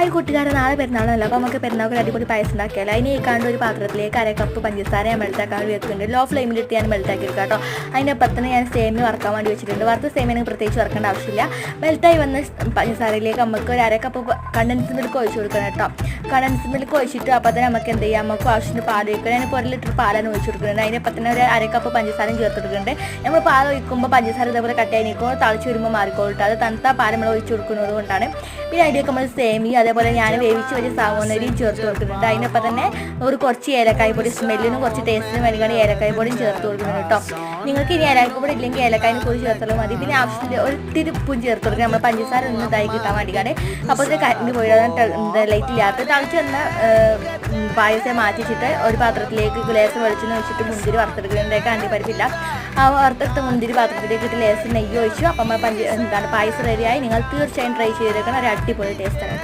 Hi കൂട്ടുകാരെ, നാളെ പെരുന്നാളല്ലോ. അപ്പോൾ നമുക്ക് പെരുന്നാൾക്ക് അടിപൊളി പായസം ഉണ്ടാക്കിയാലോ. അതിന് ഈ കണ്ട ഒരു പാത്രത്തിലേക്ക് 1/2 കപ്പ് പഞ്ചസാര ഞാൻ മെൽറ്റാക്കാൻ വെക്കുന്നുണ്ട്. ലോ ഫ്ലെയിമിലിട്ട് ഞാൻ മെൽറ്റാക്കി എടുക്കാം കേട്ടോ. അതിനൊപ്പം തന്നെ ഞാൻ സേമിയ വറക്കാൻ വേണ്ടി വെച്ചിട്ടുണ്ട്. വറുത്ത സേമിയ പ്രത്യേകിച്ച് വറക്കേണ്ട ആവശ്യമില്ല. മെൽറ്റായി വന്ന പഞ്ചസാരയിലേക്ക് നമുക്ക് ഒരു 1/2 കപ്പ് കണ്ടൻസ് മിൽക്ക് ഒഴിച്ച് കൊടുക്കണം കേട്ടോ. കണ്ടൻസ് മിൽക്ക് ഒഴിച്ചിട്ട് അപ്പോൾ തന്നെ നമുക്ക് എന്ത് ചെയ്യാം, നമുക്ക് ആവശ്യത്തിന് പാൽ ഒഴിക്കണം. ഞാനിപ്പോൾ 1 ലിറ്റർ പാലാണ് ഒഴിച്ച് കൊടുക്കുന്നുണ്ട്. അതിനൊപ്പം തന്നെ ഒരു 1/2 കപ്പ് പഞ്ചസാരയും ചേർത്ത് കൊടുക്കുന്നുണ്ട്. നമ്മൾ പാൽ ഒഴിക്കുമ്പോൾ പഞ്ചസാര ഇതേപോലെ കട്ടയായി നിൽക്കുമ്പോൾ തളിച്ച് വരുമ്പോൾ മാറിക്കോളൂ. അത് തണുത്ത പാൽ നമ്മൾ ഒഴിച്ച് കൊടുക്കുന്നത് കൊണ്ടാണ്. പിന്നെ അതിലേക്ക് നമ്മൾ സേമിയ അതേപോലെ ഞാൻ വേവിച്ച് വെച്ച് സാവോനരിയും ചേർത്ത് കൊടുക്കുന്നുണ്ട്. അതിനൊപ്പം തന്നെ കുറച്ച് ഏലക്കായ പൊടി, സ്മെല്ലിനും കുറച്ച് ടേസ്റ്റിനും വേണ്ടിയാണ് ഏലക്കായ പൊടിയും ചേർത്ത് കൊടുക്കുന്നത് കേട്ടോ. നിങ്ങൾക്ക് ഇനി ഏലക്കായ പൊടി ഇല്ലെങ്കിൽ ഏലക്കായന് പൊടി ചേർത്താലും മതി. പിന്നെ ആവശ്യത്തിന് ഒരു തിരുപ്പും ചേർത്ത് കൊടുക്കുക, നമ്മൾ പഞ്ചസാര ഒന്ന് ഇതായി കിട്ടാൻ വേണ്ടിയാണ്. അപ്പോൾ ഇതിന് കരണ്ട് പോയിട്ട് ലൈറ്റ് ഇല്ലാത്ത തളിച്ച് വന്ന പായസം മാറ്റിച്ചിട്ട് ഒരു പാത്രത്തിലേക്ക് ലേസം വെളിച്ചെണ്ണ വെച്ചിട്ട് മുന്തിരി വറുത്തെടുക്കുന്നതിൻ്റെയൊക്കെ അണ്ടിപ്പരിപ്പില്ല. ആ വറുത്തെടുത്ത മുന്തിരി പാത്രത്തിലേക്ക് ഇട്ട് ലേസം നെയ്യ് ഒഴിച്ചു. അപ്പം പായസം റെഡിയായി. നിങ്ങൾ തീർച്ചയായും ട്രൈ ചെയ്തേക്കണം. ഒരു അടിപൊളി ടേസ്റ്റാണ് കേട്ടോ.